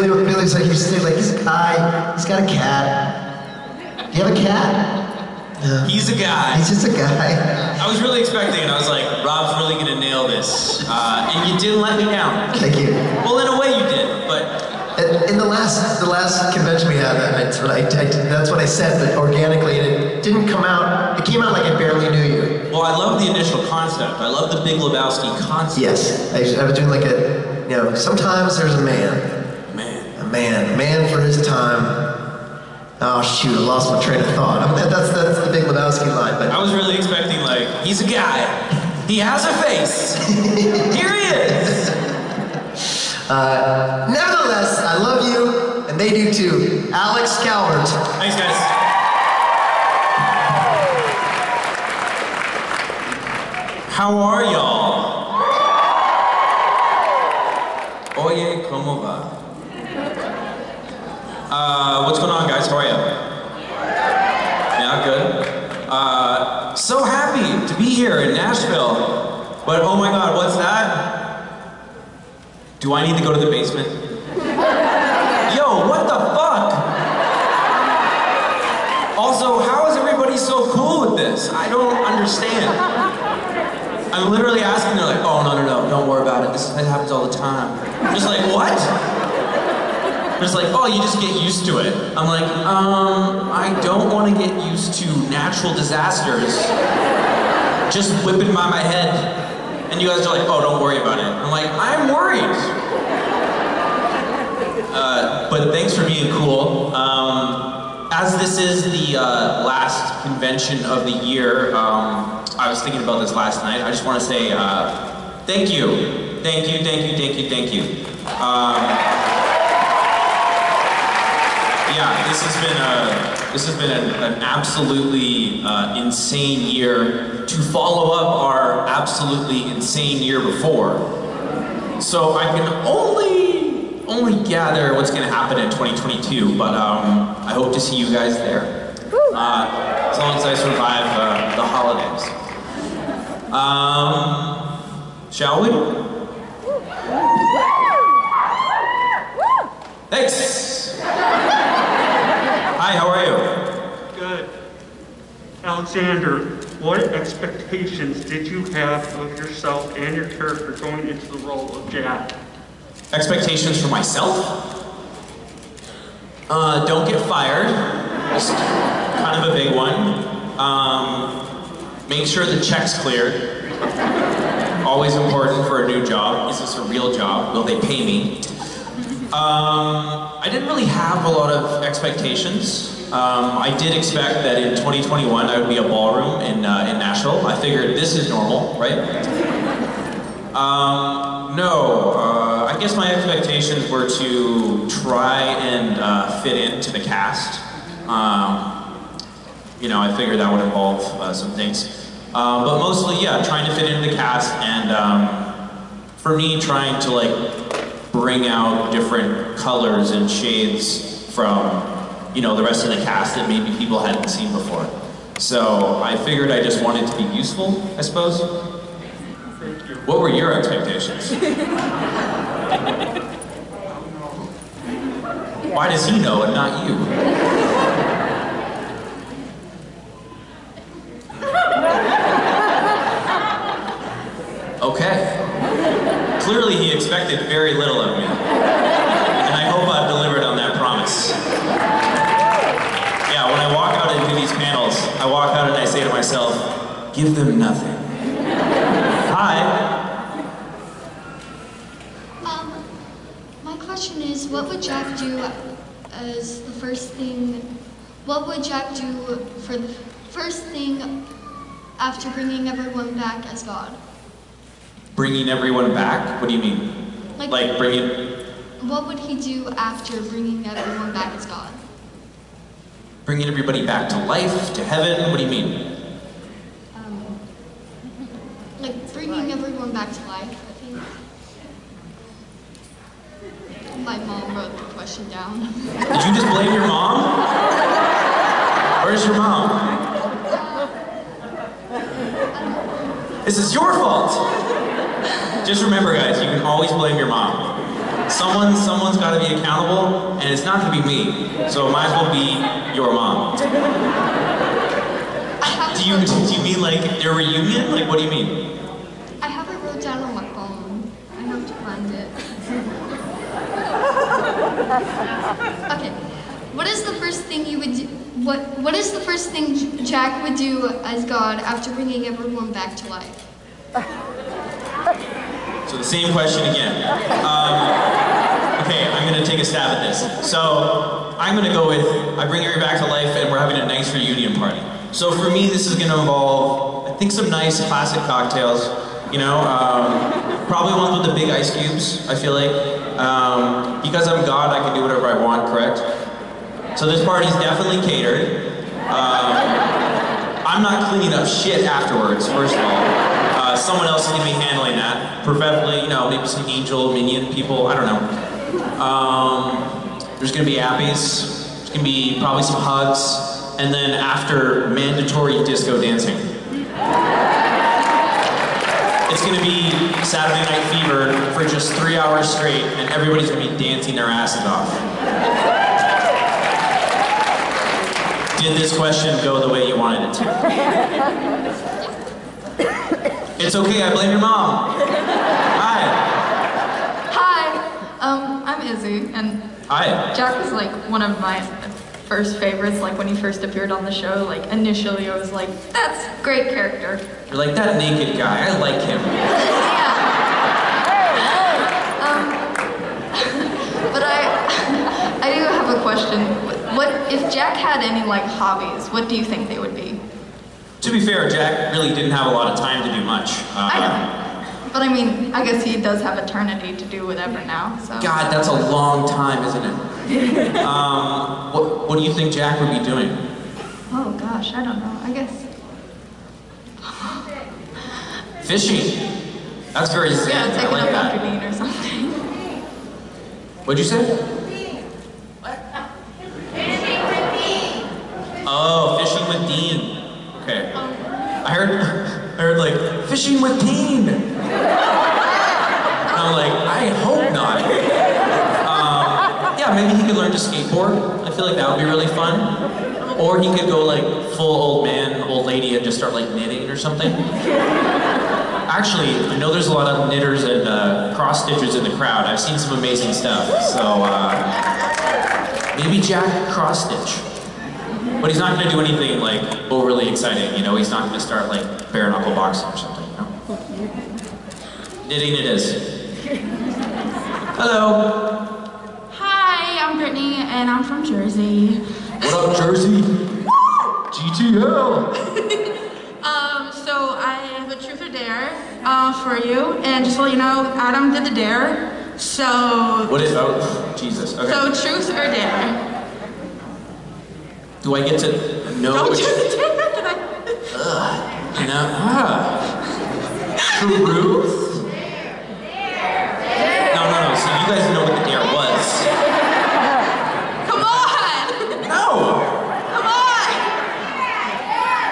Billy's like, he's a guy, he's got a cat. Do you have a cat? No. He's a guy. He's just a guy. I was really expecting it. I was like, Rob's really gonna nail this. And you didn't let me down. Thank you. Well, in a way you did, but... In the last convention we had, that's what I said, but organically, and it didn't come out, it came out like I barely knew you. Well, I love the initial concept. I love the Big Lebowski concept. Yes, I was doing like sometimes there's a man for his time. Oh shoot, I lost my train of thought. That's the Big Lebowski line, but... I was really expecting like, he's a guy, he has a face, here he is. Nevertheless, I love you, and they do too. Alex Calvert. Thanks, guys. How are y'all? Oye, ¿cómo va? What's going on, guys? How are you? Yeah, good. So happy to be here in Nashville. But oh my God, what's that? Do I need to go to the basement? Yo, what the fuck? Also, how is everybody so cool with this? I don't understand. I'm literally asking, they're like, oh, no, don't worry about it. That happens all the time. I'm just like, what? There's like, oh, you just get used to it. I'm like, I don't want to get used to natural disasters just whipping by my head. And you guys are like, oh, don't worry about it. I'm like, I'm worried. But thanks for being cool. As this is the last convention of the year, I was thinking about this last night. I just want to say thank you. Thank you, thank you, thank you, thank you. Yeah, this has been an absolutely insane year to follow up our absolutely insane year before. So I can only gather what's going to happen in 2022, but I hope to see you guys there. As long as I survive the holidays. Shall we? Thanks! Hi, how are you? Good. Alexander, what expectations did you have of yourself and your character going into the role of Jack? Expectations for myself? Don't get fired. Just kind of a big one. Make sure the check's cleared. Always important for a new job. Is this a real job? Will they pay me? I didn't really have a lot of expectations. I did expect that in 2021 I would be a ballroom in Nashville. I figured this is normal, right? I guess my expectations were to try and fit into the cast. I figured that would involve some things. But mostly, yeah, trying to fit into the cast and for me, trying to bring out different colors and shades from, the rest of the cast that maybe people hadn't seen before. So I figured I just wanted to be useful, I suppose. Thank you. What were your expectations? Why does he know and not you? Okay. Clearly he expected very little of me. And I hope I've delivered on that promise. Yeah, when I walk out and do these panels, I walk out and I say to myself, give them nothing. Hi. My question is, what would Jack do as the first thing, what would Jack do for the first thing after bringing everyone back as God? Bringing everyone back? What do you mean? Like bringing... What would he do after bringing everyone back as God? Bringing everybody back to life, to heaven? What do you mean? Bringing everyone back to life, I think. My mom wrote the question down. Did you just blame your mom? Where's your mom? This is your fault! Just remember, guys, you can always blame your mom. Someone's got to be accountable, and it's not going to be me. So it might as well be your mom. Do you mean like their reunion? Like, what do you mean? I have it wrote down on my phone. I have to find it. Okay. What is the first thing you would do? What is the first thing Jack would do as God after bringing everyone back to life? So the same question again. Okay, I'm gonna take a stab at this. So I'm gonna go with, I bring her back to life and we're having a nice reunion party. So for me, this is gonna involve, I think, some nice classic cocktails, you know, probably ones with the big ice cubes, I feel like. Because I'm God, I can do whatever I want, correct? So this party's definitely catered. I'm not cleaning up shit afterwards, first of all. Someone else is gonna be handling that. Preferably, you know, maybe some angel, minion people, I don't know. There's gonna be appies, there's gonna be probably some hugs, and then after, mandatory disco dancing. It's gonna be Saturday Night Fever for just 3 hours straight, and everybody's gonna be dancing their asses off. Did this question go the way you wanted it to? It's okay, I blame your mom. Hi. Hi, I'm Izzy, and Hi. Jack was like one of my first favorites, like when he first appeared on the show. Like initially I was like, that's a great character. You're like, that naked guy, I like him. Yeah. But I do have a question. What if Jack had any like hobbies, what do you think they would be? To be fair, Jack really didn't have a lot of time to do much. I know. But I mean, I guess he does have eternity to do whatever now, so. God, that's a long time, isn't it? What do you think Jack would be doing? Oh gosh, I don't know, I guess. Fishing. That's very zen. Yeah, I taking like a that. bunker bean or something. What'd you say? Oh, fishing with Dean. Okay. I heard like, fishing with Dean. And I'm like, I hope not. Yeah, maybe he could learn to skateboard. I feel like that would be really fun. Or he could go like full old man, old lady, and just start like knitting or something. Actually, I know there's a lot of knitters and cross stitchers in the crowd. I've seen some amazing stuff. So maybe Jack cross stitch. But he's not going to do anything like overly exciting, you know. He's not going to start like bare knuckle boxing or something, you know. Knitting it is. Hello. Hi, I'm Brittany, and I'm from Jersey. What up, Jersey? GTL. So I have a truth or dare for you, and just to let you know, Adam did the dare. So. What is? Oh, Jesus. Okay. So truth or dare. Do I get to know Don't which? do the dare. No. Truth? No. So you guys know what the dare was. Come on. No. Come on.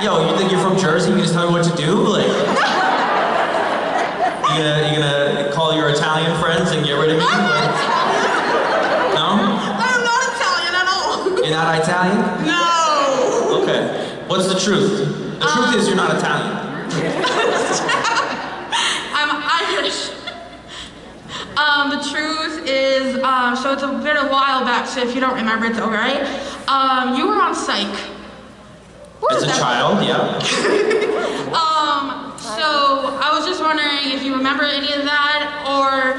Yo, you think you're from Jersey? You can just tell me what to do? Like, you gonna call your Italian friends and get rid of me? I'm not Italian. No? I'm not Italian at all. You're not Italian? No. Okay. What's the truth? The truth is you're not Italian. I'm Irish. The truth is, so it's been a while back, so if you don't remember, it's alright. You were on Psych. What As is a that? child, yeah. So I was just wondering if you remember any of that, or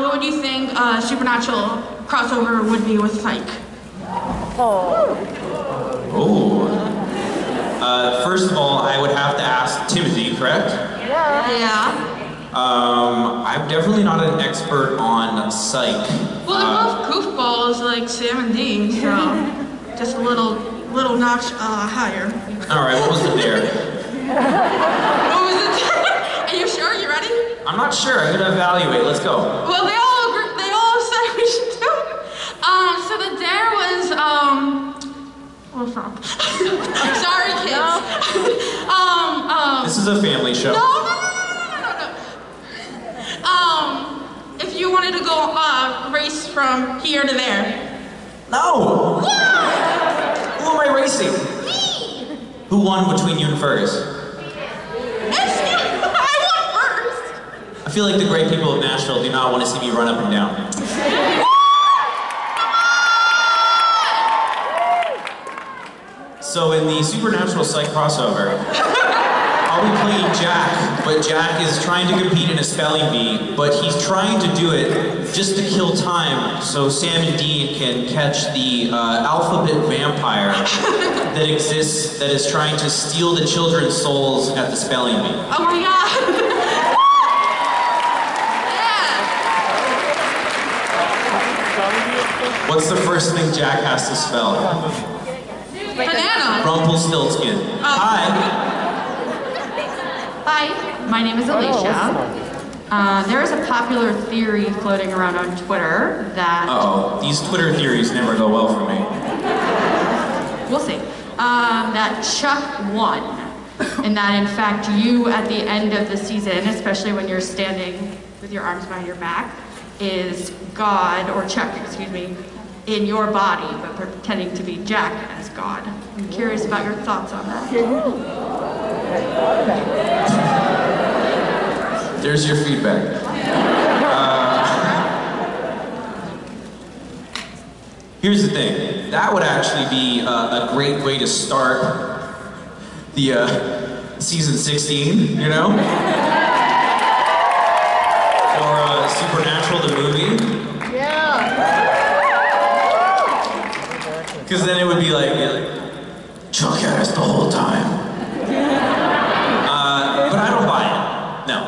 what would you think Supernatural crossover would be with Psych? Oh. First of all, I would have to ask Timothy, correct? Yeah. I'm definitely not an expert on Psych. Well, they're both goofballs like Sam and Dean, so just a little notch higher. All right, what was the dare? What was it? Are you sure? You ready? I'm not sure. I'm gonna evaluate. Let's go. Well, they all said we should do it. So the dare was well, fuck. Sorry, kids. This is a family show. No. If you wanted to go race from here to there. No! What? Who am I racing? Me! Who won between you and Furs? I won first! I feel like the great people of Nashville do not want to see me run up and down. So in the Supernatural Psych crossover, I'll be playing Jack, but Jack is trying to compete in a spelling bee, but he's trying to do it just to kill time so Sam and Dean can catch the alphabet vampire that exists, that is trying to steal the children's souls at the spelling bee. Oh my god! Yeah! What's the first thing Jack has to spell? Banana! Rumpelstiltskin. Oh. Hi. Hi, my name is Alicia. There is a popular theory floating around on Twitter that... Uh-oh, these Twitter theories never go well for me. We'll see. That Chuck won. And that in fact you at the end of the season, especially when you're standing with your arms behind your back, is God, or Chuck, excuse me, in your body, but pretending to be Jack as God. I'm curious about your thoughts on that. There's your feedback. Here's the thing. That would actually be a great way to start the season 16, you know? Or Supernatural, the movie. Yeah. Because then it would be like Chuck ass the whole time. But I don't buy it. No.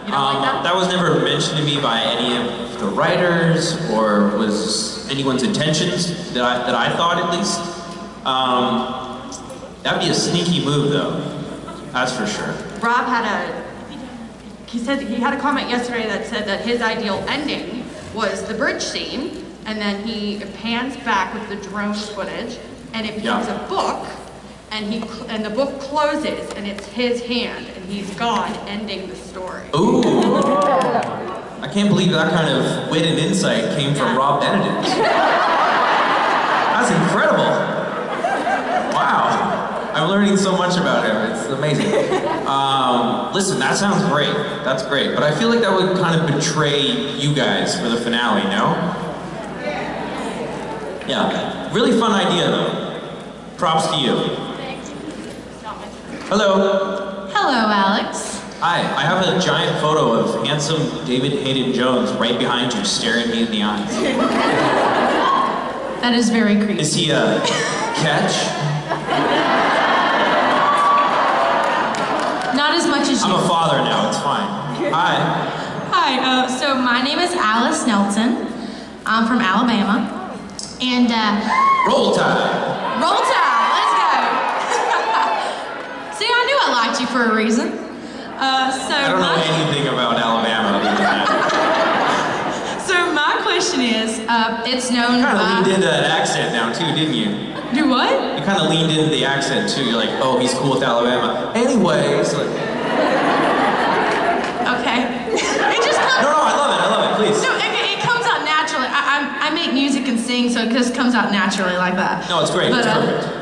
You don't like that? That was never mentioned to me by any of the writers or was anyone's intentions that I thought at least. That'd be a sneaky move though. That's for sure. Rob he said he had a comment yesterday that said that his ideal ending was the bridge scene, and then he pans back with the drone footage, and it becomes a book, and the book closes, and it's his hand, and he's God ending the story. Ooh! I can't believe that kind of wit and insight came from Rob Benedict. That's incredible. Wow. I'm learning so much about him. It's amazing. Listen, that sounds great. That's great. But I feel like that would kind of betray you guys for the finale, no? Yeah. Really fun idea, though. Props to you. Hello. Hello, Alex. Hi. I have a giant photo of handsome David Hayden Jones right behind you, staring me in the eyes. That is very creepy. Is he a catch? Not as much as you. I'm a father now, it's fine. Hi. Hi, so my name is Alice Nelson. I'm from Alabama. And, Roll Tide. Roll Tide, let's go. See, I knew I liked you for a reason. I don't know anything about Alabama other than that. So my question is, it's known You kind of by... leaned into that accent now too, didn't you? Do what? You kind of leaned into the accent too. You're like, oh, he's cool with Alabama. Anyways, like... Okay. It just comes... No, I love it, please. No, it comes out naturally. I make music and sing, so it just comes out naturally like that. No, it's great, it's perfect.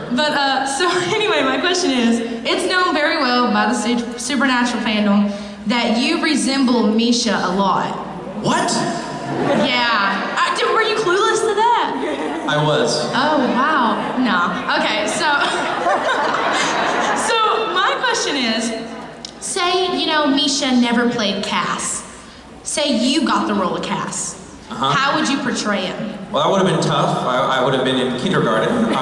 So anyway, my question is, it's known very well by the Supernatural fandom that you resemble Misha a lot. What? Yeah. Were you clueless to that? I was. Oh, wow. No. Okay, so... So my question is, say, Misha never played Cass. Say you got the role of Cass. How would you portray him? Well, that would have been tough. I would have been in kindergarten.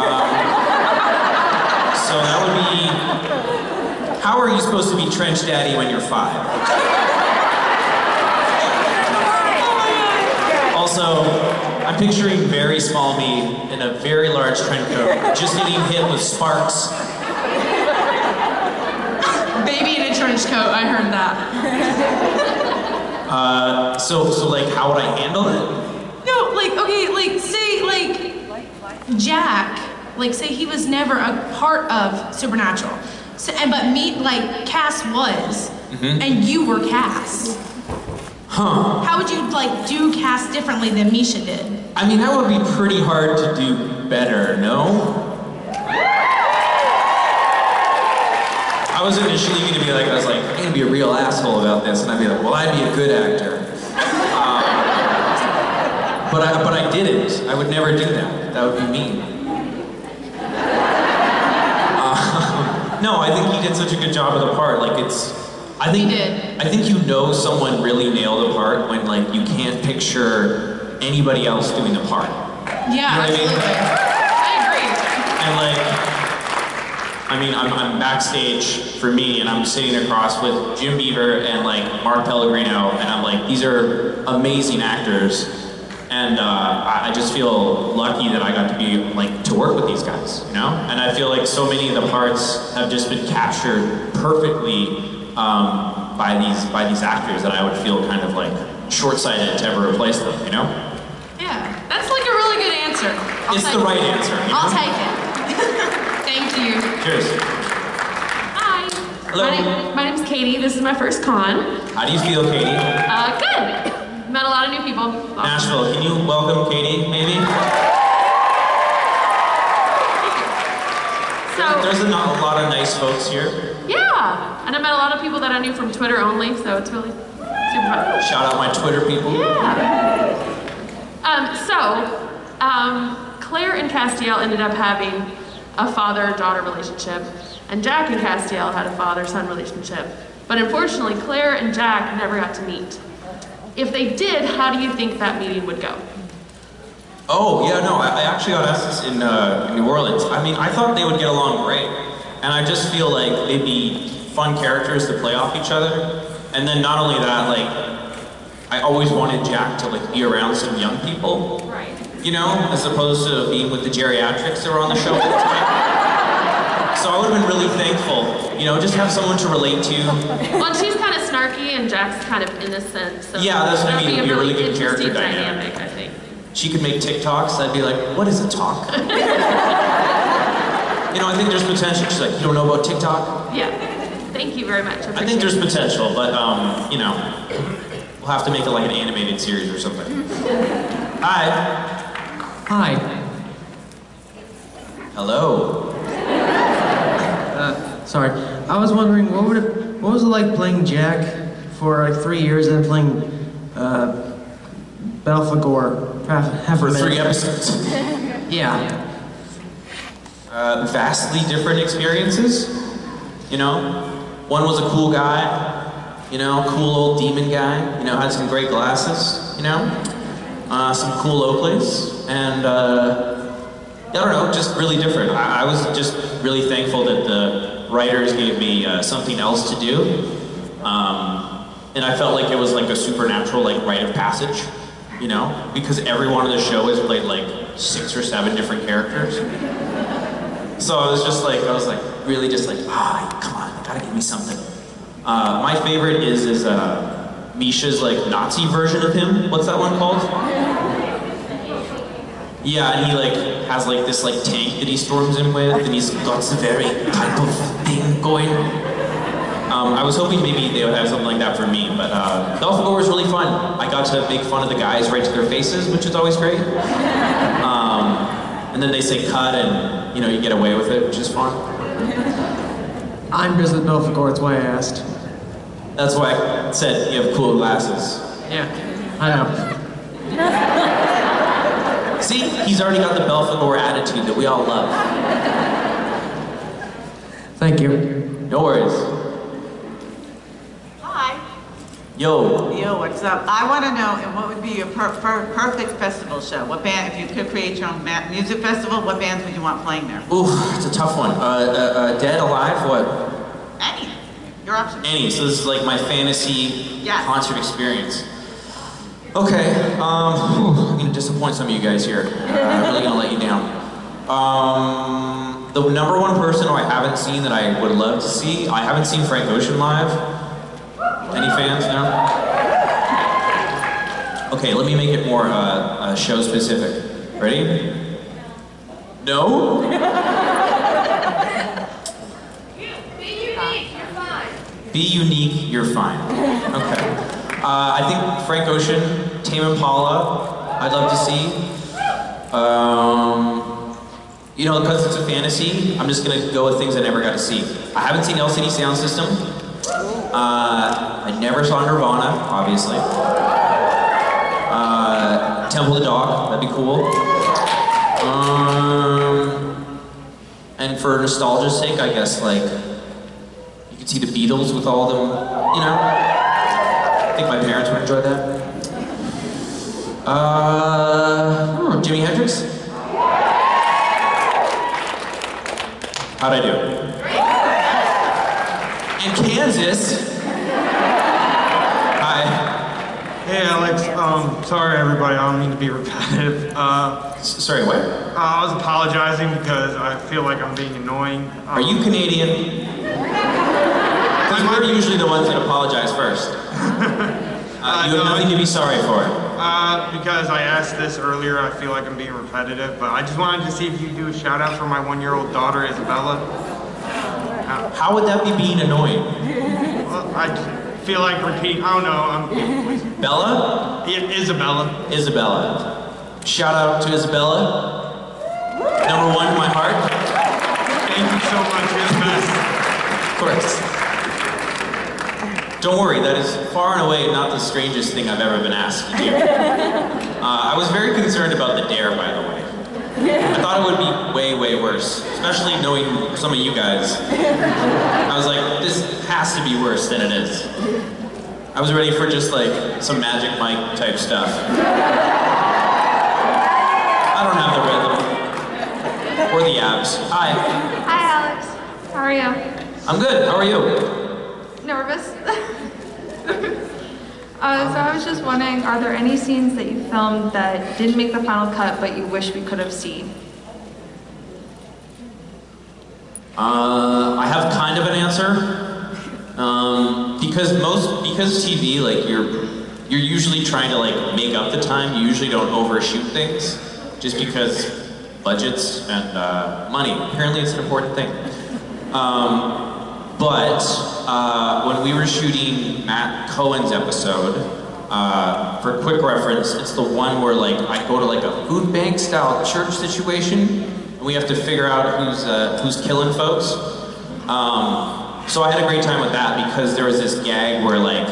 So that would be... How are you supposed to be Trench Daddy when you're 5? Also, I'm picturing very small me in a very large trench coat, just getting hit with sparks. Baby in a trench coat, I heard that. So like, how would I handle it? No, say, Jack, say he was never a part of Supernatural. So, but Cass was, and you were Cass. Huh. How would you like do cast differently than Misha did? I mean, that would be pretty hard to do better, no? I was initially gonna be like, I'm gonna be a real asshole about this, and I'd be like, well, I'd be a good actor. But I didn't. I would never do that. That would be mean. No, I think he did such a good job of the part. Like I think you know someone really nailed the part when like you can't picture anybody else doing the part. Yeah, you know absolutely. I agree. And like, I mean, I'm backstage for me, and I'm sitting across with Jim Beaver and like Mark Pellegrino, and I'm like, these are amazing actors, and I just feel lucky that I got to be like to work with these guys, you know. And I feel like so many of the parts have just been captured perfectly by these actors that I would feel kind of like short-sighted to ever replace them, you know. Yeah, that's like a really good answer. It's the right answer. You know? I'll take it. Thank you. Cheers. Hi. Hello. My name's Katie. This is my first con. How do you feel, Katie? Good. Met a lot of new people. Nashville, can you welcome Katie, maybe? So, There's a lot of nice folks here. yeah, and I met a lot of people that I knew from Twitter only, so it's really super fun. Shout out my Twitter people. Yeah. Claire and Castiel ended up having a father-daughter relationship, and Jack and Castiel had a father-son relationship. But unfortunately, Claire and Jack never got to meet. If they did, how do you think that meeting would go? Oh, yeah, no, I actually got asked this in New Orleans. I mean, I thought they would get along great. And I just feel like they'd be fun characters to play off each other. And then not only that, like, I always wanted Jack to like be around some young people. Right. You know, as opposed to being with the geriatrics that were on the show all the time. So I would have been really thankful, you know, just have someone to relate to. Well, and she's kind of snarky, and Jack's kind of innocent, so Yeah, that's what I mean. It'd be a really good character interesting dynamic. I think. She could make TikToks, I'd be like, what is a talk? You know, I think there's potential. She's like, you don't know about TikTok? Yeah. Thank you very much. I think there's potential, but you know, we'll have to make it like an animated series or something. Hi. Hi. Hello. Sorry. I was wondering, what was it like playing Jack for like 3 years and then playing Belphegor half For a minute? 3 episodes. Yeah. Vastly different experiences. You know, one was a cool guy. You know, cool old demon guy. You know, had some great glasses. You know, some cool Oakleys, and I don't know, just really different. I was just really thankful that the writers gave me something else to do, and I felt like it was like a supernatural like rite of passage. You know, because everyone on the show has played like 6 or 7 different characters. So I was like really just like, come on, gotta give me something. My favorite is Misha's like Nazi version of him. What's that one called? Yeah, and he like has like this like tank that he storms in with, and he's got this very type of thing going. I was hoping maybe they would have something like that for me, but Belphegor was really fun. I got to make fun of the guys right to their faces, which is always great. And then they say cut, and you know, you get away with it, which is fun. I'm just at Belphegor, that's why I asked. That's why I said you have cool glasses. Yeah, I know. See, he's already got the Belphegor attitude that we all love. Thank you. No worries. Hi. Yo. Yo, what's up? I want to know, and what would be your perfect festival show? What band, if you could create your own music festival, what bands would you want playing there? Ooh, it's a tough one. Dead, alive, what? Any. Your options. Any. So this is like my fantasy concert experience. Okay. I'm gonna disappoint some of you guys here. I'm really gonna let you down. The number one person who I haven't seen that I would love to see, I haven't seen Frank Ocean live. Any fans? No? Okay, let me make it more show specific. Ready? No? Be unique, you're fine. Be unique, you're fine. Okay. I think Frank Ocean, Tame Impala, I'd love to see. You know, because it's a fantasy, I'm just gonna go with things I never got to see. I haven't seen LCD Sound System. I never saw Nirvana, obviously. Temple of the Dog, that'd be cool. And for nostalgia's sake, I guess, like, you could see the Beatles with all them, you know? I think my parents would enjoy that. Jimi Hendrix? How'd I do? In Kansas. Hi. Hey Alex, sorry everybody, I don't mean to be repetitive. Sorry, what? I was apologizing because I feel like I'm being annoying. Are you Canadian? Because we're usually the ones that apologize first. You have nothing to be sorry for. Because I asked this earlier, I feel like I'm being repetitive, but I just wanted to see if you could do a shout out for my 1-year-old daughter, Isabella. How would that be being annoying? Well, I feel like repeating, I don't know. Bella? Yeah, Isabella. Isabella. Shout out to Isabella. Number one in my heart. Thank you so much, you're the best. Of course. Don't worry, that is far and away not the strangest thing I've ever been asked to do. I was very concerned about the dare, by the way. I thought it would be way, way worse, especially knowing some of you guys. I was like, this has to be worse than it is. I was ready for just like some Magic Mike type stuff. I don't have the rhythm or the abs. Hi. Hi, Alex. How are you? I'm good. How are you? Nervous? So I was just wondering, are there any scenes that you filmed that didn't make the final cut but you wish we could have seen? I have kind of an answer. Because TV, like you're usually trying to like make up the time. You usually don't overshoot things, just because budgets and money. Apparently, it's an important thing. But when we were shooting Matt Cohen's episode, for quick reference, it's the one where like I go to like a food bank style church situation, and we have to figure out who's killing folks. So I had a great time with that because there was this gag where like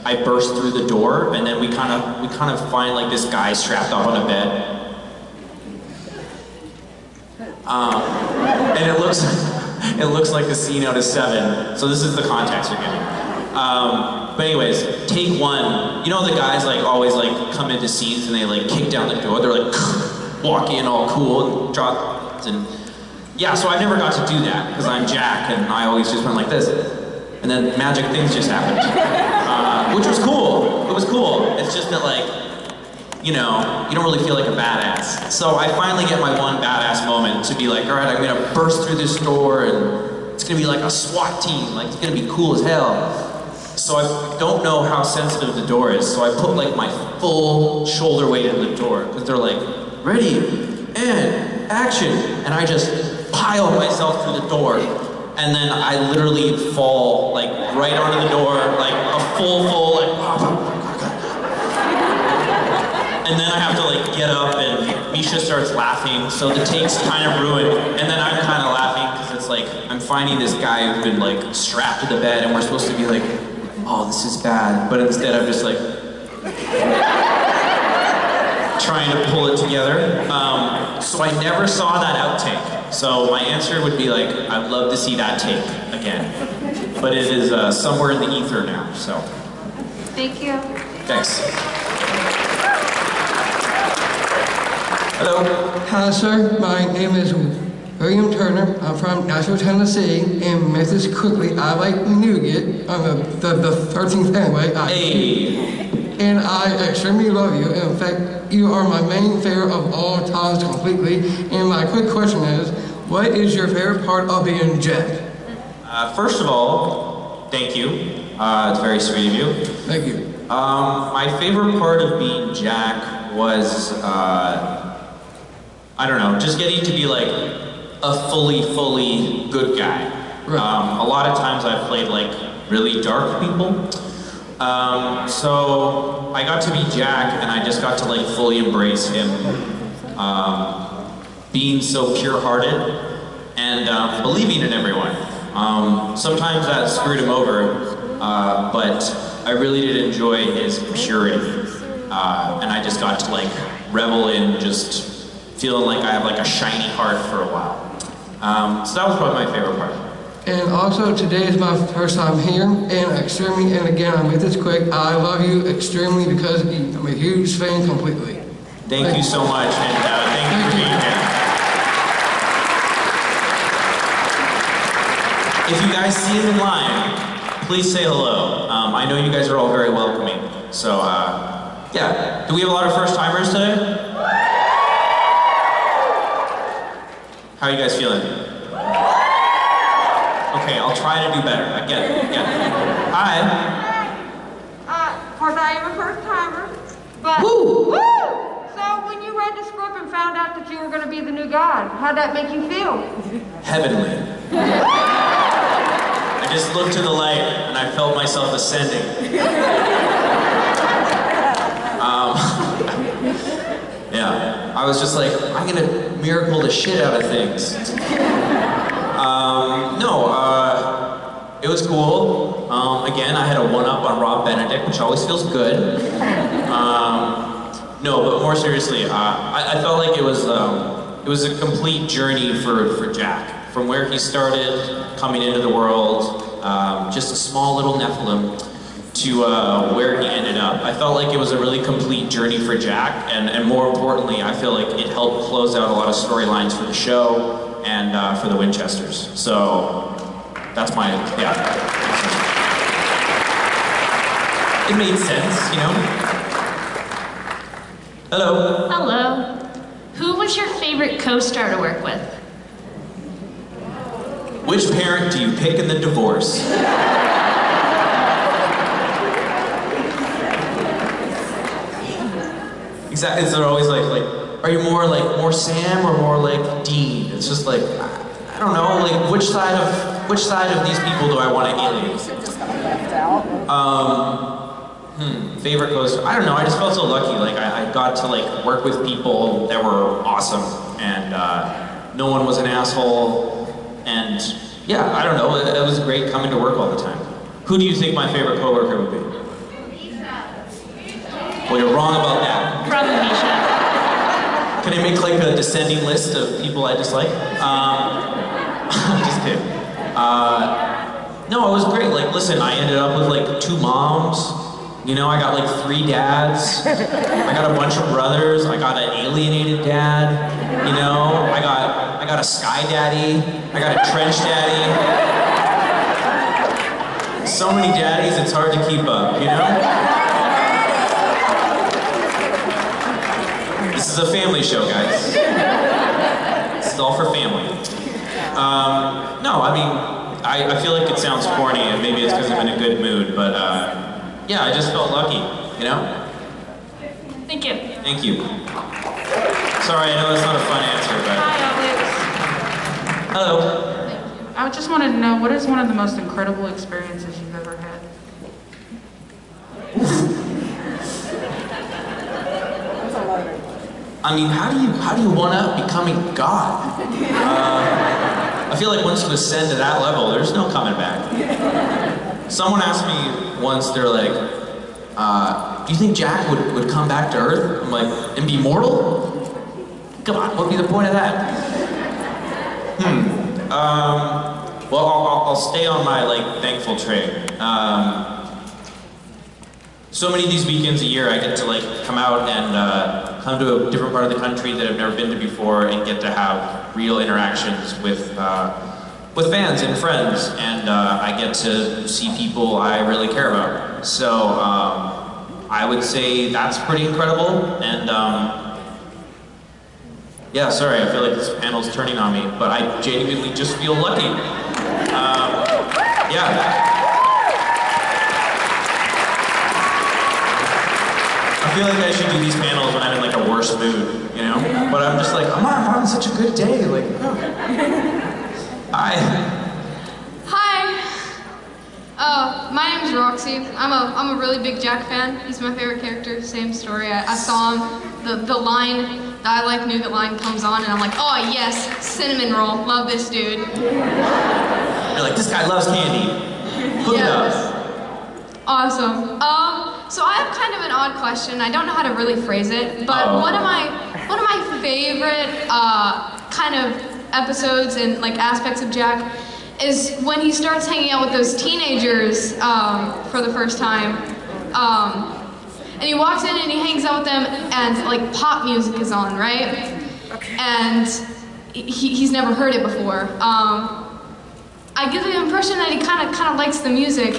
I burst through the door, and then we kind of find like this guy strapped up on a bed, and it looks like a scene out of Seven. So this is the context you're getting. But anyways, take one. You know the guys like always like come into scenes and they like kick down the door. They're like walk in all cool and drop and yeah. So I never got to do that because I'm Jack and I always just went like this. And then magic things just happened, which was cool. It was cool. It's just that like, you know, you don't really feel like a badass. So I finally get my one badass moment to be like, all right, I'm gonna burst through this door and it's gonna be like a SWAT team. Like it's gonna be cool as hell. So I don't know how sensitive the door is, so I put like my full shoulder weight in the door, because they're like, ready, and action, and I just pile myself through the door, and then I literally fall like right onto the door, like a full, like, and then I have to like get up, and Misha starts laughing, so the take's kind of ruined, and then I'm kind of laughing, because it's like, I'm finding this guy who's been like strapped to the bed, and we're supposed to be like, oh, this is bad, but instead I'm just like trying to pull it together. So I never saw that outtake. So my answer would be like, I'd love to see that take again. But it is somewhere in the ether now, so. Thank you. Thanks. Hello. Hi, sir. My name is William Turner. I'm from Nashville, Tennessee, and Mrs. Quickly, I like nougat on the 13th anyway. And I extremely love you. In fact, you are my main favorite of all times completely. And my quick question is, what is your favorite part of being Jack? First of all, thank you. It's very sweet of you. Thank you. My favorite part of being Jack was, I don't know, just getting to be like a fully good guy. Right. A lot of times I've played like really dark people. So I got to meet Jack, and I just got to like fully embrace him, being so pure-hearted and believing in everyone. Sometimes that screwed him over, but I really did enjoy his purity, and I just got to like revel in just feeling like I have like a shiny heart for a while. So that was probably my favorite part. And also, today is my first time here, and extremely, and again, I'll make this quick, I love you extremely because I'm a huge fan completely. Thank you so much, and thank you for being here. If you guys see him in line, please say hello. I know you guys are all very welcoming. So, yeah. Do we have a lot of first-timers today? How are you guys feeling? Okay, I'll try to do better. I get it. Hi. Of course, I am a first-timer, but... Woo! So, when you read the script and found out that you were going to be the new god, how'd that make you feel? Heavenly. I just looked to the light and I felt myself ascending. Yeah, I was just like, I'm gonna miracle the shit out of things. It was cool. Again, I had a one-up on Benedict, which always feels good. No, but more seriously, I felt like it was a complete journey for Jack. From where he started, coming into the world, just a small little Nephilim, to where he ended up. I felt like it was a really complete journey for Jack, and more importantly, I feel like it helped close out a lot of storylines for the show and for the Winchesters. So that's my, yeah. It made sense, you know? Hello. Hello. Who was your favorite co-star to work with? Which parent do you pick in the divorce? Exactly, they're always like, are you more Sam or more like Dean? It's just like, I don't know, like which side of these people do I want to alienate? Favorite co-star? I don't know, I just felt so lucky. Like I got to like work with people that were awesome, and no one was an asshole, and yeah, I don't know, it was great coming to work all the time. Who do you think my favorite coworker would be? Well, you're wrong about that. Probably Misha. Can I make like a descending list of people I dislike? Just kidding. No, it was great. Like, listen, I ended up with like 2 moms. You know, I got like 3 dads. I got a bunch of brothers. I got an alienated dad. You know, I got a sky daddy. I got a trench daddy. So many daddies, it's hard to keep up, you know? This is a family show, guys. This is all for family. No, I mean, I feel like it sounds corny, and maybe it's because I'm in a good mood, but yeah, I just felt lucky, you know? Thank you. Thank you. Sorry, I know that's not a fun answer, but... Hi, Alex. Hello. I just wanted to know, what is one of the most incredible experiences you've ever had? I mean, how do you one-up becoming God? I feel like once you ascend to that level, there's no coming back. Someone asked me once, they're like, do you think Jack would come back to Earth? I'm like, and be mortal? Come on, what would be the point of that? Well, I'll stay on my, like, thankful train. So many of these weekends a year, I get to, like, come out and come to a different part of the country that I've never been to before and get to have real interactions with fans and friends, and I get to see people I really care about. So I would say that's pretty incredible, and yeah, sorry, I feel like this panel's turning on me, but I genuinely just feel lucky. Yeah. I feel like I should do these panels when I'm in like a worse mood, you know? But I'm just like, I'm having such a good day, like, oh. Hi. Hi. My name's Roxy. I'm a really big Jack fan. He's my favorite character. Same story. I saw him. The line that I like, knew the line comes on, and I'm like, oh yes, cinnamon roll. Love this dude. You're like, this guy loves candy. Hook it up. Awesome. So I have kind of an odd question. I don't know how to really phrase it, but one of my favorite kind of episodes and like aspects of Jack is when he starts hanging out with those teenagers for the first time. And he walks in and he hangs out with them and like pop music is on, right? And he's never heard it before. I get the impression that he kind of likes the music.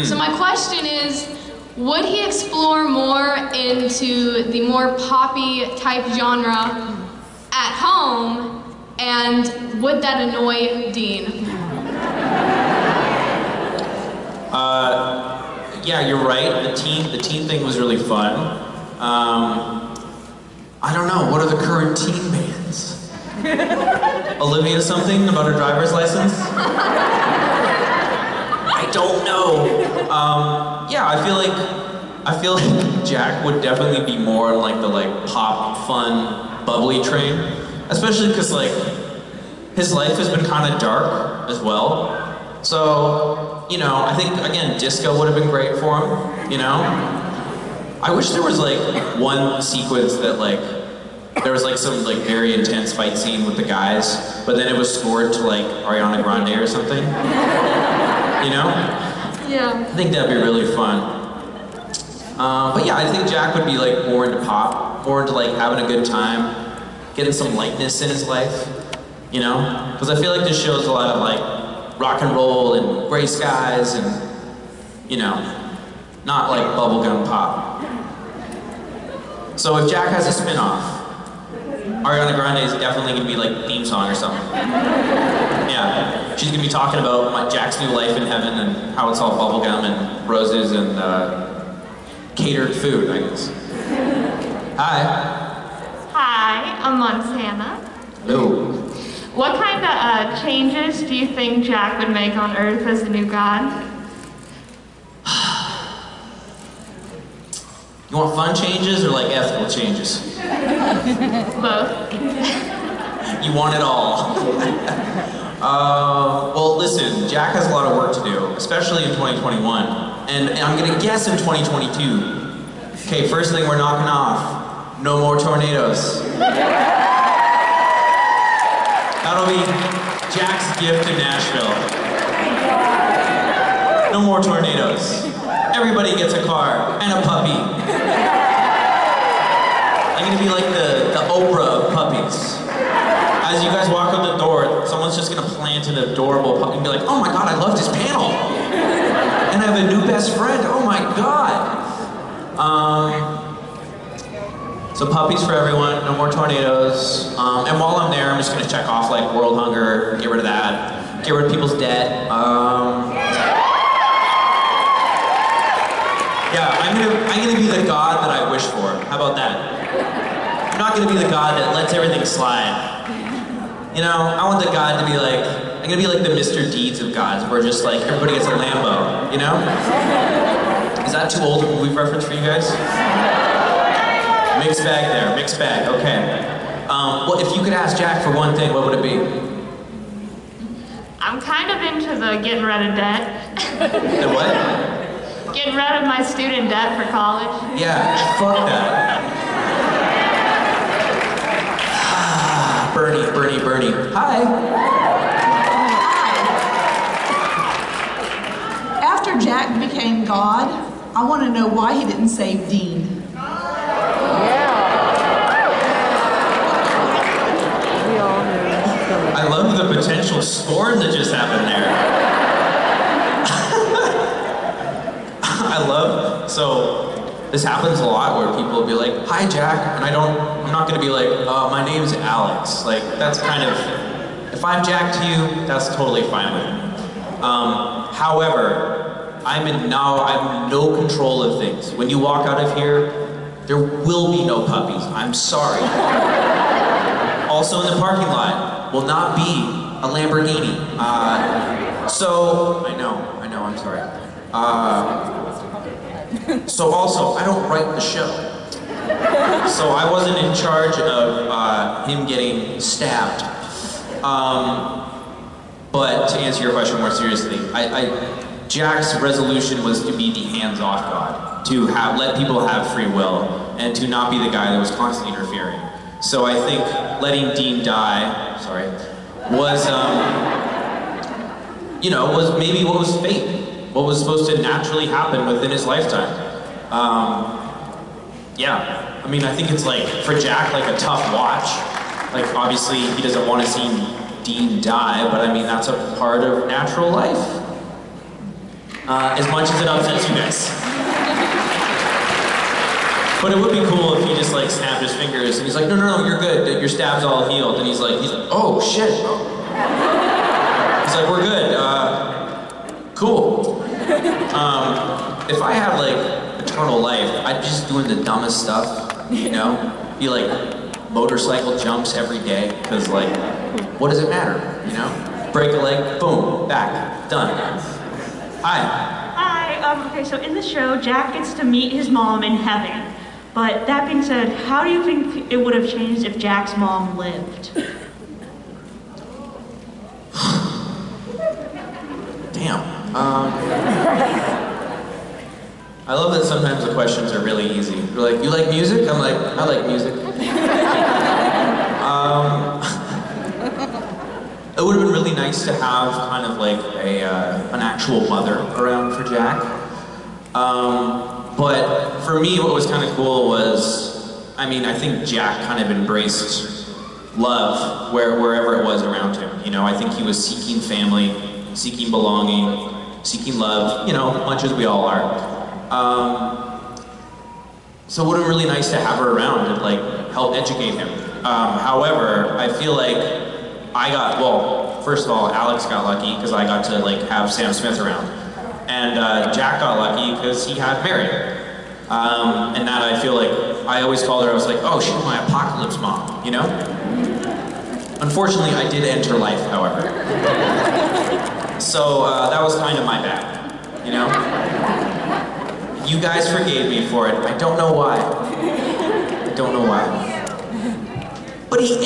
So my question is, would he explore more into the more poppy type genre at home, and would that annoy Dean? Yeah, you're right. The teen thing was really fun. I don't know. What are the current teen bands? Olivia something about her driver's license? I don't know. Yeah, I feel like Jack would definitely be more on like the pop, fun, bubbly train, especially because like his life has been kind of dark as well. So, you know, I think again disco would have been great for him. You know, I wish there was like one sequence that like there was like some like very intense fight scene with the guys, but then it was scored to like Ariana Grande or something. You know? Yeah. I think that'd be really fun. But yeah, I think Jack would be like more into pop, more into like having a good time, getting some lightness in his life, you know? Because I feel like this show's a lot of like rock and roll and gray skies and, you know, not like bubblegum pop. So if Jack has a spin-off, Ariana Grande is definitely gonna be like the theme song or something. Yeah, she's gonna be talking about Jack's new life in heaven and how it's all bubblegum and roses and catered food, I guess. Hi. Hi, I'm Montana. Hello. What kind of changes do you think Jack would make on Earth as the new god? You want fun changes or like ethical changes? Both. You want it all. Well, listen, Jack has a lot of work to do, especially in 2021. And I'm gonna guess in 2022. Okay, first thing we're knocking off, no more tornadoes. That'll be Jack's gift to Nashville. No more tornadoes. Everybody gets a car and a puppy. I'm gonna be like the Oprah of puppies. As you guys walk out the door, someone's just gonna plant an adorable puppy and be like, oh my god, I loved his panel. And I have a new best friend, oh my god. So puppies for everyone, no more tornadoes. And while I'm there, I'm just gonna check off like world hunger, get rid of that, get rid of people's debt. Yeah, I'm gonna be the god that I wish for. How about that? I'm not gonna be the god that lets everything slide. You know, I want the god to be like, I'm gonna be like the Mr. Deeds of gods, where just like everybody gets a Lambo, you know? Is that too old of a movie reference for you guys? Mixed bag there, mixed bag, okay. Well, if you could ask Jack for one thing, what would it be? I'm kind of into the getting rid of debt. The what? Getting rid of my student debt for college. Yeah, fuck that. Bernie. Hi. After Jack became God, I want to know why he didn't save Dean. I love the potential storm that just happened there. So this happens a lot where people will be like, hi Jack, and I'm not gonna be like, my name's Alex. Like, that's kind of, if I'm Jack to you, that's totally fine with me. However, I'm in no control of things. When you walk out of here, there will be no puppies. I'm sorry. Also in the parking lot will not be a Lamborghini. So, I know, I'm sorry. So also, I don't write the show. So I wasn't in charge of him getting stabbed. But to answer your question more seriously, Jack's resolution was to be the hands-off God, to let people have free will, and to not be the guy that was constantly interfering. So I think letting Dean die, was, was maybe what was fate, what was supposed to naturally happen within his lifetime. Yeah, I mean, I think it's like, for Jack, like a tough watch. Like, obviously, he doesn't want to see Dean die, but I mean, that's a part of natural life. As much as it upsets you guys. But it would be cool if he just like snapped his fingers and he's like, no, you're good, your stab's all healed. And he's like, oh shit. He's like, we're good, cool. If I had like eternal life, I'd be just doing the dumbest stuff, you know? Be like motorcycle jumps every day, because like, what does it matter, you know? Break a leg, boom, back, done. Hi. Hi, okay, so in the show, Jack gets to meet his mom in heaven. But that being said, how do you think it would have changed if Jack's mom lived? Damn. I love that sometimes the questions are really easy. You're like, you like music? I'm like, I like music. It would have been really nice to have kind of like an actual mother around for Jack. But for me, what was kind of cool was, I mean, I think Jack kind of embraced love wherever it was around him. You know, I think he was seeking family, seeking belonging, seeking love, you know, much as we all are. So it would have been really nice to have her around and like help educate him. However, I feel like well, first of all, Alex got lucky because I got to like have Sam Smith around. And Jack got lucky because he had Mary. And that I feel like, I always called her, I was like, oh, she's my apocalypse mom, you know? Unfortunately, I did end her life, however. So that was kind of my bad, you know? You guys forgave me for it. I don't know why. I don't know why. But he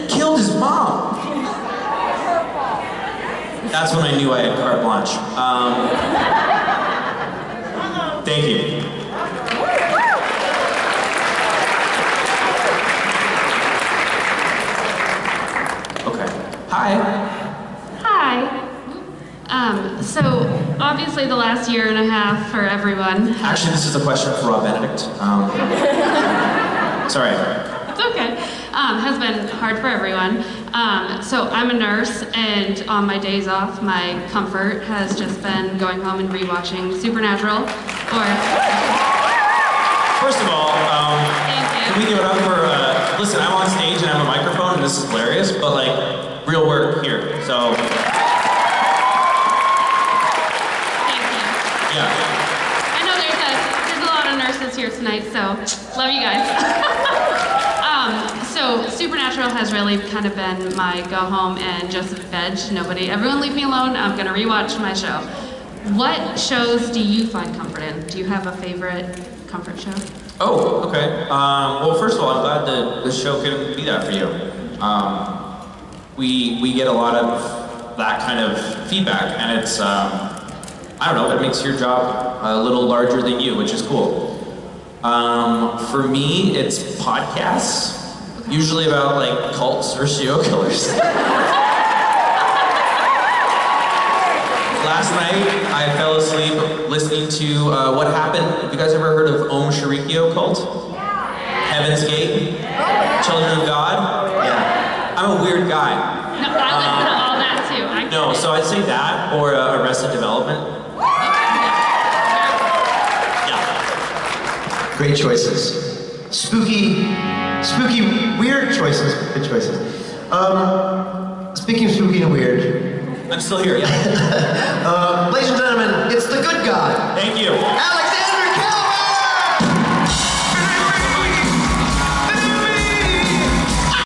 killed his mom. That's when I knew I had carte blanche. Thank you. Okay. Hi. Hi. So obviously the last year and a half for everyone. Actually, this is a question for Benedict. Sorry. It's okay. Has been hard for everyone. So I'm a nurse, and on my days off, my comfort has just been going home and rewatching Supernatural. First of all, can we give it up for, listen, I'm on stage and I have a microphone, and this is hilarious, but like, real work here, so. Thank you. Yeah. I know there's a lot of nurses here tonight, so love you guys. So Supernatural has really kind of been my go home and just veg. Everyone leave me alone. I'm gonna rewatch my show. What shows do you find comfort in? Do you have a favorite comfort show? Oh, okay. Well, first of all, I'm glad that the show can be that for you. We get a lot of that kind of feedback, and it's, I don't know, it makes your job a little larger than you, which is cool. For me, it's podcasts. Usually about like cults or serial killers. Last night I fell asleep listening to what happened. Have you guys ever heard of Om Sharikyo cult? Heaven's Gate? Children of God? Yeah. I'm a weird guy. No, I listen to all that too. No, so I'd say that or Arrested Development. Yeah. Great choices. Spooky, weird choices. Good choices. Speaking of spooky and weird. I'm still here, yeah. Ladies and gentlemen, it's the good guy. Thank you. Alex